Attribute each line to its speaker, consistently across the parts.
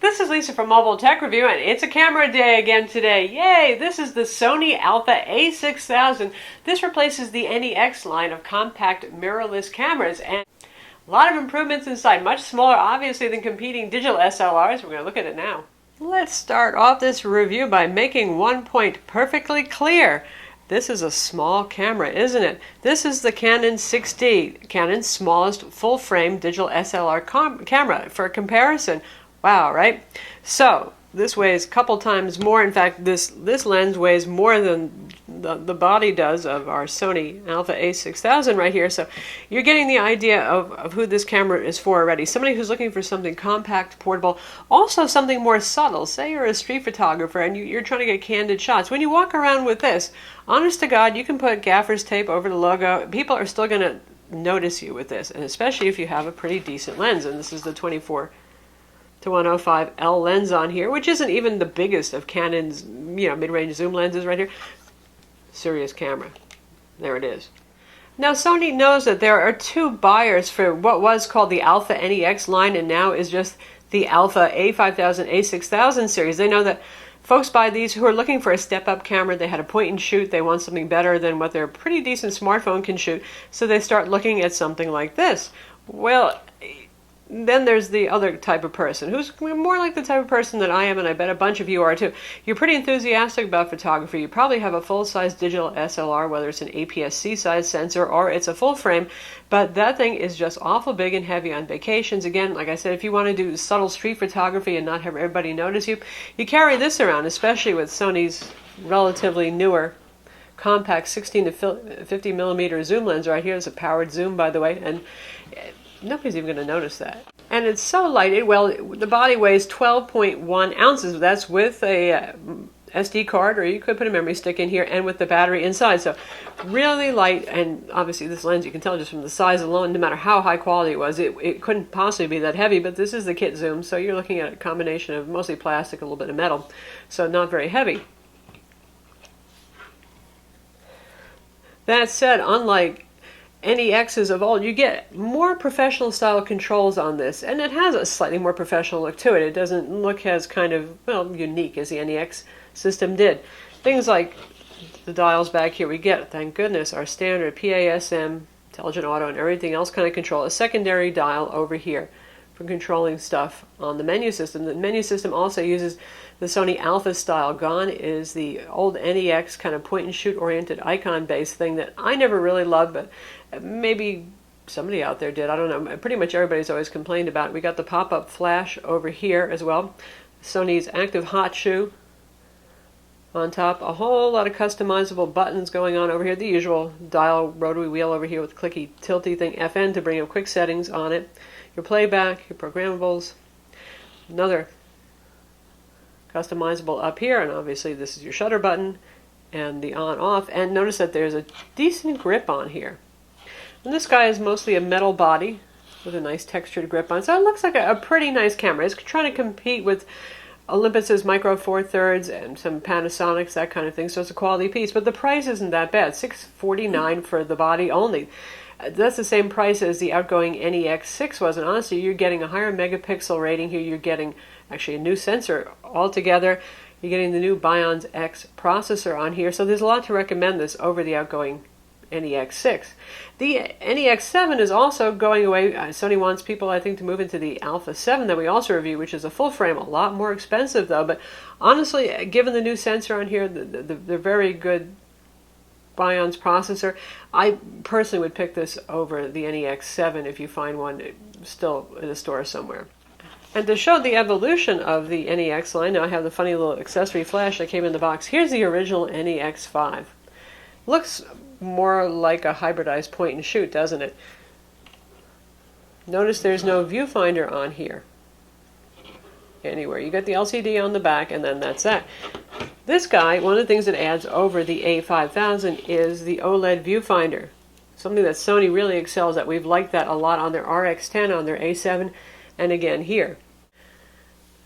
Speaker 1: This is Lisa from Mobile Tech Review, and it's a camera day again today. Yay! This is the Sony Alpha a6000. This replaces the NEX line of compact mirrorless cameras, and a lot of improvements inside. Much smaller, obviously, than competing digital SLRs. We're going to look at it now. Let's start off this review by making one point perfectly clear. This is a small camera, isn't it? This is the Canon 6D, Canon's smallest full-frame digital SLR camera. For comparison, wow, right? So this weighs a couple times more. In fact, this lens weighs more than the body does of our Sony Alpha a6000 right here. So you're getting the idea of who this camera is for already. Somebody who's looking for something compact, portable, also something more subtle. Say you're a street photographer and you're trying to get candid shots. When you walk around with this, honest to God, you can put gaffer's tape over the logo. People are still going to notice you with this, and especially if you have a pretty decent lens. And this is the 24 to 105 L lens on here, which isn't even the biggest of Canon's, mid-range zoom lenses right here. Serious camera. There it is. Now Sony knows that there are two buyers for what was called the Alpha NEX line and now is just the Alpha A5000, A6000 series. They know that folks buy these who are looking for a step-up camera. They had a point and shoot. They want something better than what their pretty decent smartphone can shoot. So they start looking at something like this. Well, then there's the other type of person who's more like the type of person that I am, and I bet a bunch of you are too. You're pretty enthusiastic about photography. You probably have a full-size digital SLR, whether it's an APS-C size sensor or it's a full frame, but that thing is just awful big and heavy on vacations. Again, like I said, if you want to do subtle street photography and not have everybody notice you, you carry this around, especially with Sony's relatively newer compact 16 to 50 millimeter zoom lens right here. It's a powered zoom, by the way, and nobody's even going to notice that. And it's so light. The body weighs 12.1 ounces. That's with a SD card, or you could put a memory stick in here, and with the battery inside. So really light, and obviously this lens, you can tell just from the size alone, no matter how high quality it was, it couldn't possibly be that heavy, but this is the kit zoom, so you're looking at a combination of mostly plastic, a little bit of metal, so not very heavy. That said, unlike NEXs of old, you get more professional style controls on this, and it has a slightly more professional look to it. It doesn't look as kind of, unique as the NEX system did. Things like the dials back here we get, thank goodness, our standard PASM, intelligent auto, and everything else kind of control. A secondary dial over here for controlling stuff on the menu system. The menu system also uses the Sony Alpha style. Gone is the old NEX kind of point and shoot oriented icon based thing that I never really loved, but maybe somebody out there did. I don't know. Pretty much everybody's always complained about it. We got the pop-up flash over here as well. Sony's active hot shoe on top. A whole lot of customizable buttons going on over here. The usual dial rotary wheel over here with clicky tilty thing. FN to bring up quick settings on it. Your playback, your programmables. Another customizable up here, and obviously this is your shutter button and the on-off. And notice that there's a decent grip on here. And this guy is mostly a metal body with a nice textured grip on. So it looks like a pretty nice camera. It's trying to compete with Olympus's Micro Four Thirds and some Panasonics, that kind of thing. So it's a quality piece, but the price isn't that bad. $649 for the body only. That's the same price as the outgoing NEX6 was, and honestly, you're getting a higher megapixel rating here. You're getting actually a new sensor altogether. You're getting the new BIONZ X processor on here, so there's a lot to recommend this over the outgoing NEX6. The NEX7 is also going away. Sony wants people, I think, to move into the Alpha 7 that we also review, which is a full frame, a lot more expensive though, but honestly, given the new sensor on here, the very good BIONZ processor, I personally would pick this over the NEX7 if you find one still in a store somewhere. And to show the evolution of the NEX line, now I have the funny little accessory flash that came in the box. Here's the original NEX5. Looks more like a hybridized point and shoot, doesn't it? Notice there's no viewfinder on here anywhere. You got the LCD on the back, and then that's that. This guy, one of the things that adds over the A5000 is the Oled Viewfinder. Something that Sony really excels at. We've liked that a lot on their RX10, on their A7, and again here.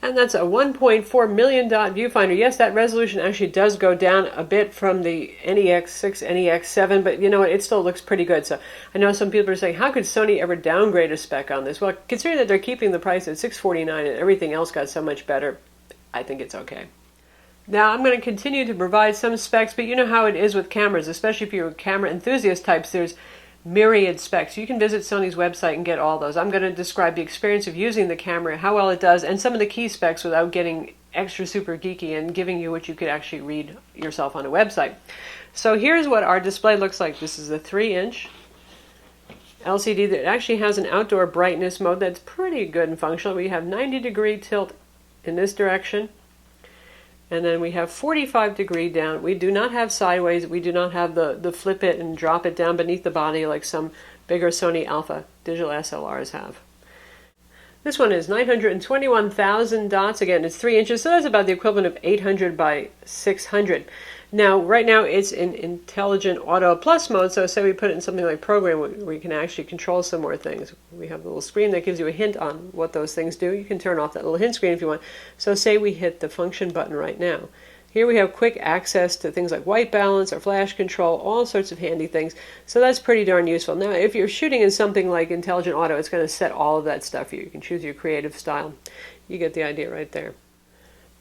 Speaker 1: And that's a 1.4 million dot viewfinder. Yes, that resolution actually does go down a bit from the NEX6, NEX7, but you know what, it still looks pretty good. So I know some people are saying, how could Sony ever downgrade a spec on this? Well, considering that they're keeping the price at $649 and everything else got so much better, I think it's okay. Now I'm going to continue to provide some specs, but you know how it is with cameras, especially if you're camera enthusiast types, there's myriad specs. You can visit Sony's website and get all those. I'm going to describe the experience of using the camera, how well it does, and some of the key specs without getting extra super geeky and giving you what you could actually read yourself on a website. So here's what our display looks like. This is a 3-inch LCD that actually has an outdoor brightness mode that's pretty good and functional. We have 90-degree tilt in this direction. And then we have 45-degree down. We do not have sideways. We do not have the flip it and drop it down beneath the body like some bigger Sony Alpha digital SLRs have. This one is 921,000 dots. Again, it's 3 inches, so that's about the equivalent of 800 by 600. Now, right now it's in Intelligent Auto Plus mode, so say we put it in something like Program where you can actually control some more things. We have a little screen that gives you a hint on what those things do. You can turn off that little hint screen if you want. So say we hit the function button right now. Here we have quick access to things like white balance or flash control, all sorts of handy things. So that's pretty darn useful. Now, if you're shooting in something like Intelligent Auto, it's going to set all of that stuff for you. You can choose your creative style. You get the idea right there.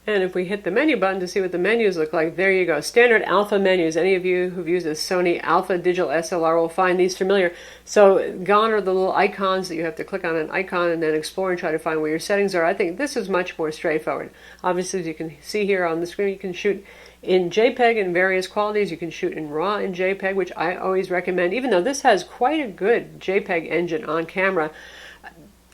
Speaker 1: And if we hit the menu button to see what the menus look like, there you go. Standard Alpha menus. Any of you who've used a Sony Alpha digital SLR will find these familiar. So gone are the little icons that you have to click on an icon and then explore and try to find where your settings are. I think this is much more straightforward. Obviously, as you can see here on the screen, you can shoot in JPEG in various qualities. You can shoot in RAW in JPEG, which I always recommend, even though this has quite a good JPEG engine on camera.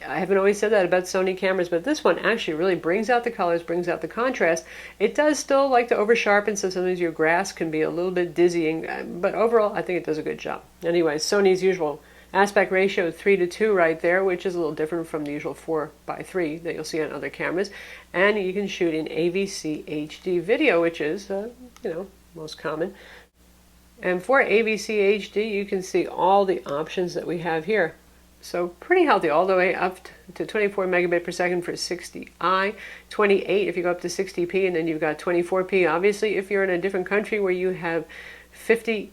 Speaker 1: I haven't always said that about Sony cameras, but this one actually really brings out the colors, brings out the contrast. It does still like to over-sharpen, so sometimes your grasp can be a little bit dizzying, but overall, I think it does a good job. Anyway, Sony's usual aspect ratio 3:2 right there, which is a little different from the usual 4:3 that you'll see on other cameras. And you can shoot in AVC HD video, which is, most common. And for AVC HD, you can see all the options that we have here. So pretty healthy, all the way up to 24 megabit per second for 60i, 28 if you go up to 60p, and then you've got 24p. Obviously, if you're in a different country where you have 50i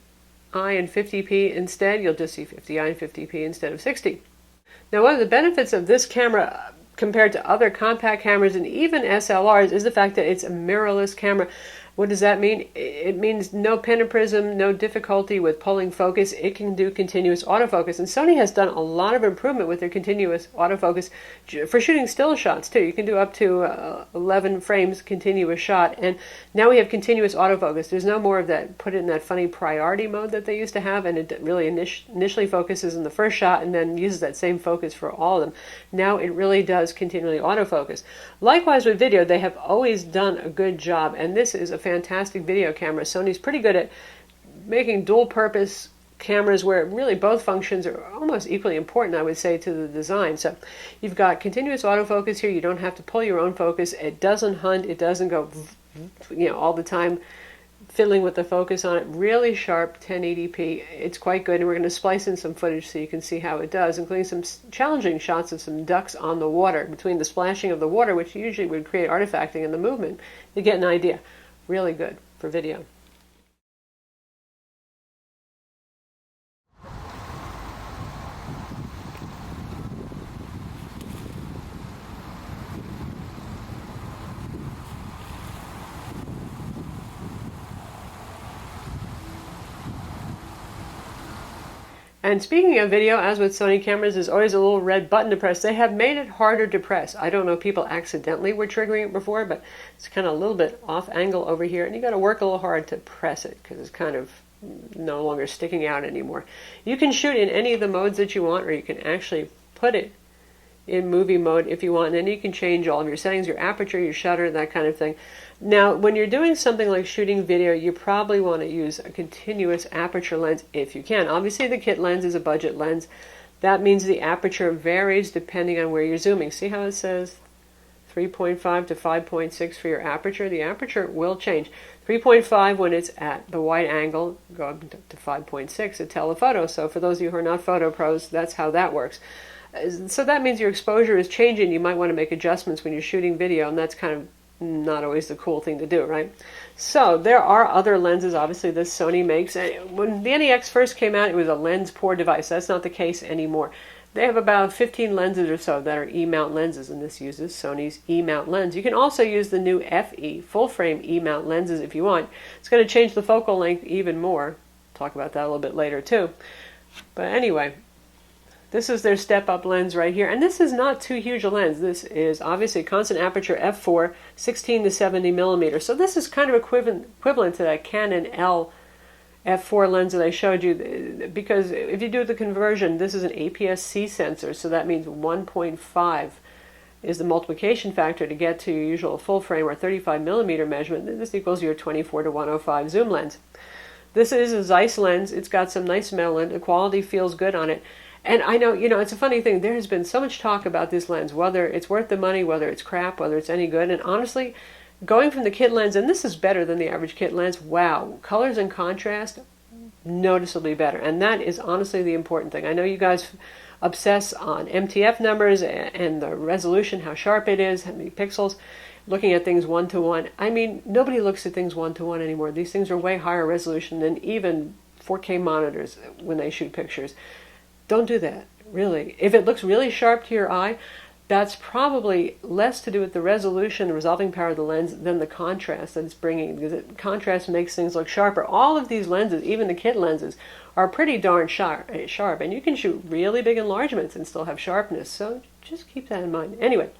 Speaker 1: and 50p instead, you'll just see 50i and 50p instead of 60. Now, one of the benefits of this camera compared to other compact cameras and even SLRs is the fact that it's a mirrorless camera. What does that mean? It means no pentaprism, no difficulty with pulling focus. It can do continuous autofocus. And Sony has done a lot of improvement with their continuous autofocus for shooting still shots too. You can do up to 11 frames continuous shot. And now we have continuous autofocus. There's no more of that, put it in that funny priority mode that they used to have, and it really initially focuses in the first shot and then uses that same focus for all of them. Now it really does continually autofocus. Likewise with video, they have always done a good job, and this is a fantastic video camera. Sony's pretty good at making dual purpose cameras where really both functions are almost equally important, I would say, to the design. So you've got continuous autofocus here. You don't have to pull your own focus. It doesn't hunt. It doesn't go all the time fiddling with the focus on it. Really sharp 1080p. It's quite good, and we're going to splice in some footage so you can see how it does, including some challenging shots of some ducks on the water, between the splashing of the water, which usually would create artifacting, and the movement. You get an idea. Really good for video. And speaking of video, as with Sony cameras, there's always a little red button to press. They have made it harder to press. I don't know if people accidentally were triggering it before, but it's kind of a little bit off angle over here, and you got to work a little hard to press it because it's kind of no longer sticking out anymore. You can shoot in any of the modes that you want, or you can actually put it in movie mode if you want, and then you can change all of your settings, your aperture, your shutter, that kind of thing. Now, when you're doing something like shooting video, you probably want to use a continuous aperture lens if you can. Obviously, the kit lens is a budget lens. That means the aperture varies depending on where you're zooming. See how it says 3.5 to 5.6 for your aperture? The aperture will change. 3.5 when it's at the wide angle, go up to 5.6 at telephoto. So for those of you who are not photo pros, that's how that works. So that means your exposure is changing. You might want to make adjustments when you're shooting video, and that's kind of not always the cool thing to do, right? So there are other lenses, obviously, that Sony makes. When the NEX first came out, it was a lens-poor device. That's not the case anymore. They have about 15 lenses or so that are E-mount lenses, and this uses Sony's E-mount lens. You can also use the new FE, full-frame E-mount lenses if you want. It's going to change the focal length even more. Talk about that a little bit later, too. But anyway, this is their step-up lens right here, and this is not too huge a lens. This is obviously constant aperture f4, 16 to 70 millimeters. So this is kind of equivalent to that Canon L f4 lens that I showed you, because if you do the conversion, this is an APS-C sensor, so that means 1.5 is the multiplication factor to get to your usual full frame or 35 millimeter measurement. This equals your 24 to 105 zoom lens. This is a Zeiss lens. It's got some nice metal in it. The quality feels good on it. And I know, it's a funny thing. There has been so much talk about this lens, whether it's worth the money, whether it's crap, whether it's any good. And honestly, going from the kit lens, and this is better than the average kit lens, wow, colors and contrast, noticeably better. And that is honestly the important thing. I know you guys obsess on MTF numbers and the resolution, how sharp it is, how many pixels, looking at things one-to-one. I mean, nobody looks at things one-to-one anymore. These things are way higher resolution than even 4K monitors when they shoot pictures. Don't do that, really. If it looks really sharp to your eye, that's probably less to do with the resolution, the resolving power of the lens, than the contrast that it's bringing, because contrast makes things look sharper. All of these lenses, even the kit lenses, are pretty darn sharp, and you can shoot really big enlargements and still have sharpness, so just keep that in mind. Anyway,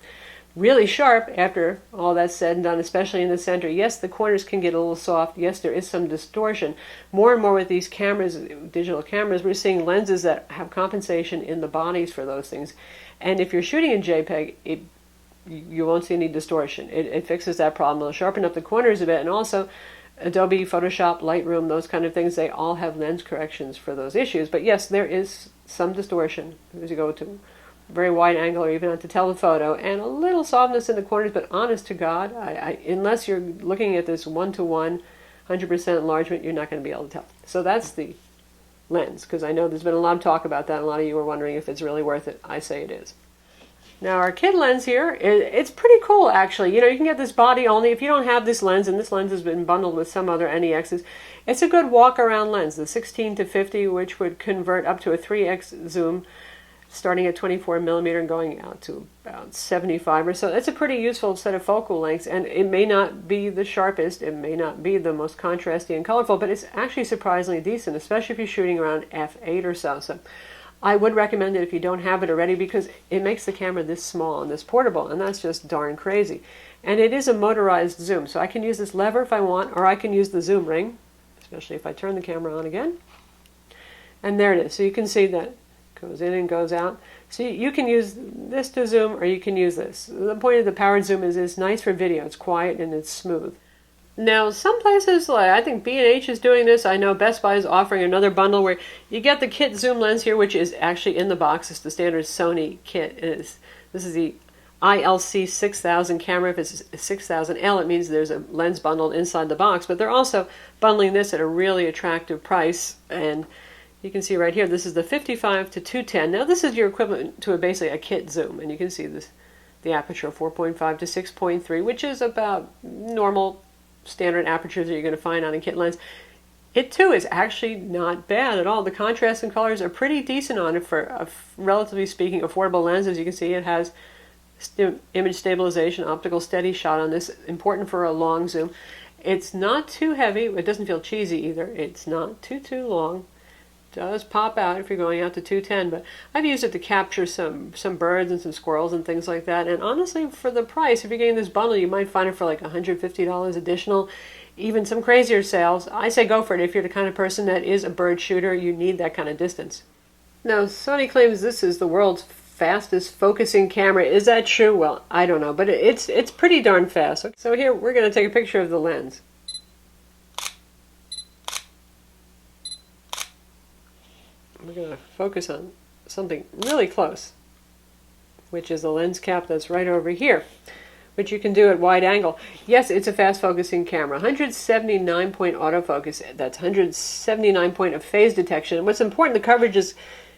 Speaker 1: really sharp after all that's said and done, especially in the center. Yes, the corners can get a little soft. Yes, there is some distortion. More and more with these cameras, digital cameras, we're seeing lenses that have compensation in the bodies for those things. And if you're shooting in JPEG, you won't see any distortion. It fixes that problem. It'll sharpen up the corners a bit. And also, Adobe, Photoshop, Lightroom, those kind of things, they all have lens corrections for those issues. But yes, there is some distortion as you go to very wide angle or even on to telephoto, and a little softness in the corners, but honest to God, unless you're looking at this one-to-one, 100% enlargement, you're not going to be able to tell. So that's the lens, because I know there's been a lot of talk about that. A lot of you are wondering if it's really worth it. I say it is. Now our kit lens here, it's pretty cool actually. You can get this body only. If you don't have this lens, and this lens has been bundled with some other NEXs, it's a good walk-around lens, the 16 to 50, which would convert up to a 3x zoom, starting at 24 millimeter and going out to about 75 or so. That's a pretty useful set of focal lengths, and it may not be the sharpest, it may not be the most contrasty and colorful, but it's actually surprisingly decent, especially if you're shooting around f8 or so. So I would recommend it if you don't have it already, because it makes the camera this small and this portable, and that's just darn crazy. And it is a motorized zoom, so I can use this lever if I want, or I can use the zoom ring, especially if I turn the camera on again. And there it is. So you can see that goes in and goes out. So you can use this to zoom, or you can use this. The point of the powered zoom is it's nice for video. It's quiet and it's smooth. Now, some places, like I think B&H is doing this. I know Best Buy is offering another bundle where you get the kit zoom lens here, which is actually in the box. It's the standard Sony kit. This is the ILC6000 camera. If it's a 6000L, it means there's a lens bundled inside the box. But they're also bundling this at a really attractive price, and you can see right here, this is the 55 to 210. Now this is your equivalent to basically a kit zoom, and you can see this, the aperture 4.5 to 6.3, which is about normal standard apertures that you're going to find on a kit lens. It too is actually not bad at all. The contrast and colors are pretty decent on it for a relatively speaking affordable lens. As you can see, it has image stabilization, optical steady shot on this, important for a long zoom. It's not too heavy. It doesn't feel cheesy either. It's not too long. Does pop out if you're going out to 210, but I've used it to capture some birds and some squirrels and things like that. And honestly, for the price, if you're getting this bundle, you might find it for like $150 additional, even some crazier sales. I say go for it if you're the kind of person that is a bird shooter. You need that kind of distance. Now, Sony claims this is the world's fastest focusing camera. Is that true? Well, I don't know, but it's pretty darn fast. So here we're going to take a picture of the lens. We're going to focus on something really close, which is the lens cap that's right over here, which you can do at wide angle. Yes, it's a fast focusing camera. 179 point autofocus. That's 179 point of phase detection. And what's important, the coverage is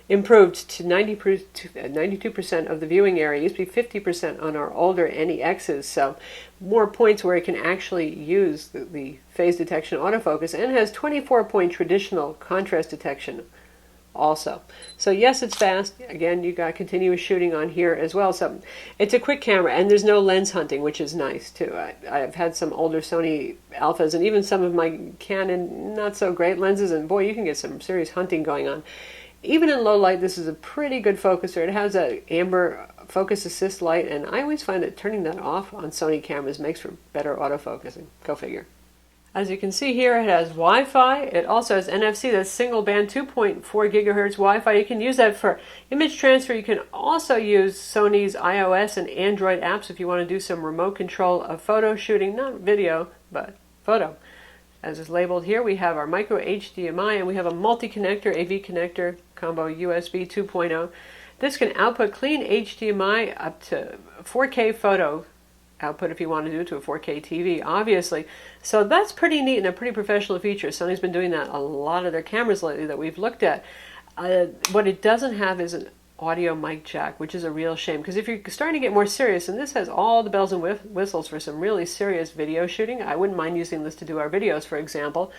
Speaker 1: improved to 92% of the viewing area. It used to be 50% on our older NEXs, so more points where it can actually use the phase detection autofocus, and has 24-point traditional contrast detection also. So yes, it's fast. Again, you got continuous shooting on here as well. So it's a quick camera, and there's no lens hunting, which is nice too. I've had some older Sony Alphas and even some of my Canon not so great lenses, and boy, you can get some serious hunting going on. Even in low light, this is a pretty good focuser. It has that amber focus assist light, and I always find that turning that off on Sony cameras makes for better autofocusing. Go figure. As you can see here, it has Wi-Fi. It also has NFC, that's single band 2.4 gigahertz Wi-Fi. You can use that for image transfer. You can also use Sony's iOS and Android apps if you want to do some remote control of photo shooting, not video, but photo. As is labeled here, we have our micro HDMI, and we have a multi-connector, AV connector, combo USB 2.0. This can output clean HDMI up to 4K photo output if you want to do it to a 4K TV, obviously. So that's pretty neat and a pretty professional feature. Sony's been doing that a lot of their cameras lately that we've looked at. What it doesn't have is an audio mic jack, which is a real shame, because if you're starting to get more serious, and this has all the bells and whistles for some really serious video shooting, I wouldn't mind using this to do our videos, for example.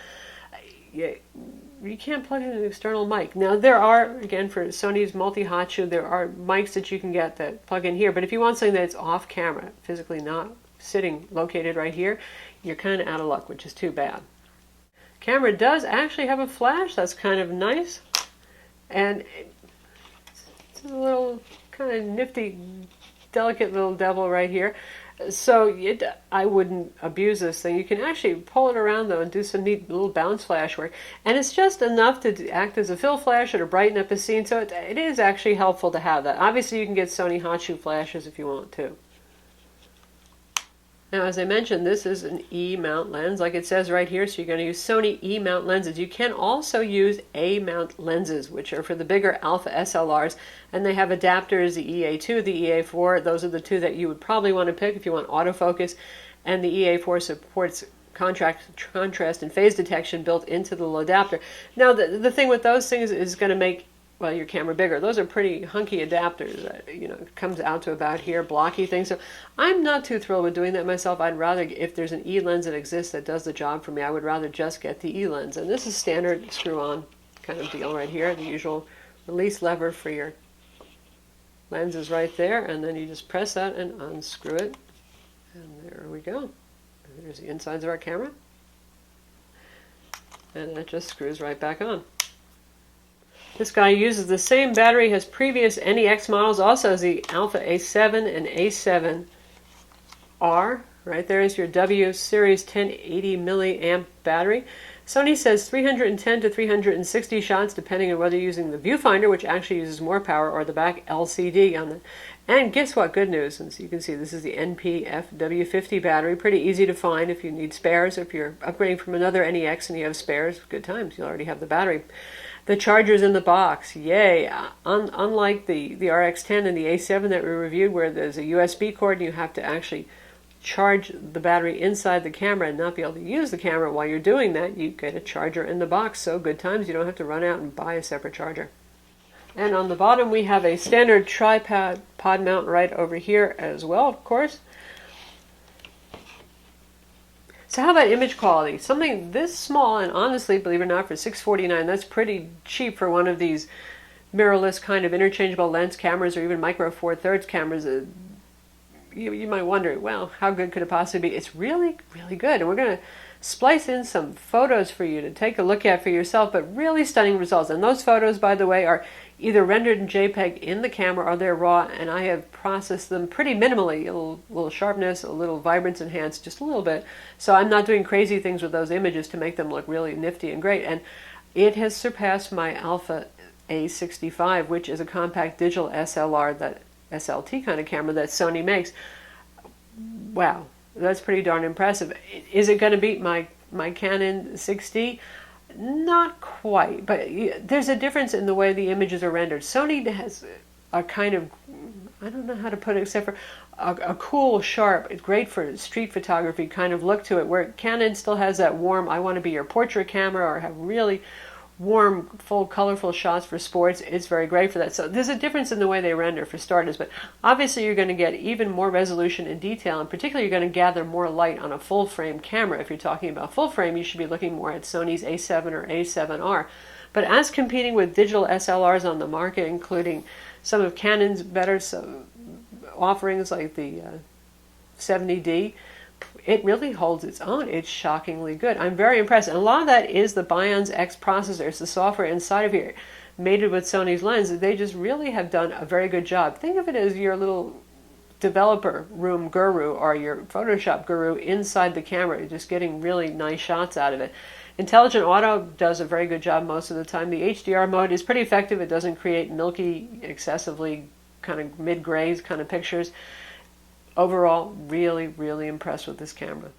Speaker 1: You can't plug in an external mic. Now there are, again, for Sony's multi-hot shoe, there are mics that you can get that plug in here, but if you want something that's off camera, physically not sitting located right here, you're kind of out of luck, which is too bad. Camera does actually have a flash. That's kind of nice, and it's a little kind of nifty, delicate little devil right here. So I wouldn't abuse this thing. You can actually pull it around though and do some neat little bounce flash work, and it's just enough to act as a fill flash or to brighten up a scene. So it is actually helpful to have that. Obviously, you can get Sony hot shoe flashes if you want to. Now, as I mentioned, this is an E-mount lens, like it says right here, so you're going to use Sony E-mount lenses. You can also use A-mount lenses, which are for the bigger Alpha SLRs, and they have adapters, the EA2, the EA4. Those are the two that you would probably want to pick if you want autofocus, and the EA4 supports contrast and phase detection built into the little adapter. Now, the thing with those things is going to make, well, your camera bigger. Those are pretty hunky adapters. It comes out to about here, blocky things. So I'm not too thrilled with doing that myself. I'd rather, if there's an E lens that exists that does the job for me, I would rather just get the E lens. And this is standard screw-on kind of deal right here. The usual release lever for your lens is right there, and then you just press that and unscrew it. And there we go. There's the insides of our camera. And it just screws right back on. This guy uses the same battery as previous NEX models, also as the Alpha A7 and A7R. Right there is your W series 1080 milliamp battery. Sony says 310 to 360 shots, depending on whether you're using the viewfinder, which actually uses more power, or the back LCD on the. And guess what? Good news, since you can see this is the NP-FW50 battery. Pretty easy to find if you need spares. If you're upgrading from another NEX and you have spares, good times. You'll already have the battery. The charger's in the box, yay! Unlike the RX10 and the A7 that we reviewed, where there's a USB cord and you have to actually charge the battery inside the camera and not be able to use the camera while you're doing that, you get a charger in the box. So good times, you don't have to run out and buy a separate charger. And on the bottom we have a standard tripod pod mount right over here as well, of course. So how about image quality? Something this small, and honestly, believe it or not, for $649, that's pretty cheap for one of these mirrorless kind of interchangeable lens cameras, or even micro four thirds cameras. You might wonder, well, how good could it possibly be? It's really, really good. And we're going to splice in some photos for you to take a look at for yourself, but really stunning results. And those photos, by the way, are either rendered in JPEG in the camera or they're raw, and I have processed them pretty minimally, a little sharpness, a little vibrance enhanced, just a little bit. So I'm not doing crazy things with those images to make them look really nifty and great. And it has surpassed my Alpha A65, which is a compact digital SLR, that SLT kind of camera that Sony makes. Wow, that's pretty darn impressive. Is it going to beat my Canon 6D? Not quite, but there's a difference in the way the images are rendered. Sony has a kind of, I don't know how to put it except for a cool, sharp, great for street photography kind of look to it, where Canon still has that warm, I want to be your portrait camera, or have really warm, full, colorful shots for sports, it's very great for that. So there's a difference in the way they render for starters, but obviously you're going to get even more resolution and detail, and particularly you're going to gather more light on a full frame camera. If you're talking about full frame, you should be looking more at Sony's A7 or A7R. But as competing with digital SLRs on the market, including some of Canon's better offerings like the 70D, it really holds its own. It's shockingly good. I'm very impressed. And a lot of that is the BIONZ X processor. It's the software inside of here, mated with Sony's lens. They just really have done a very good job. Think of it as your little developer room guru or your Photoshop guru inside the camera. You're just getting really nice shots out of it. Intelligent Auto does a very good job most of the time. The HDR mode is pretty effective. It doesn't create milky, excessively kind of mid-grays kind of pictures. Overall, really, really impressed with this camera.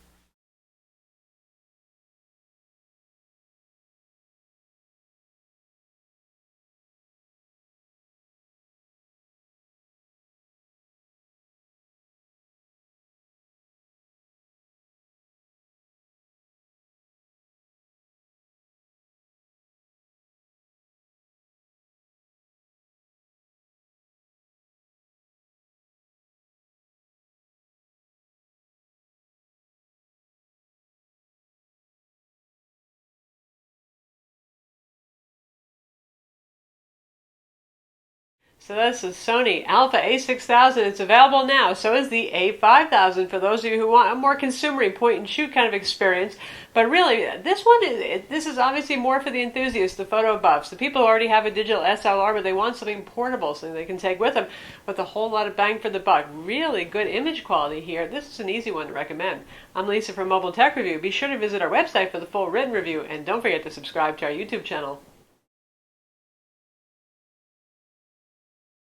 Speaker 1: So that's the Sony Alpha a6000. It's available now. So is the a5000 for those of you who want a more consumer point-and-shoot kind of experience. But really, this is obviously more for the enthusiasts, the photo buffs, the people who already have a digital SLR, but they want something portable so they can take with them with a whole lot of bang for the buck. Really good image quality here. This is an easy one to recommend. I'm Lisa from Mobile Tech Review. Be sure to visit our website for the full written review, and don't forget to subscribe to our YouTube channel.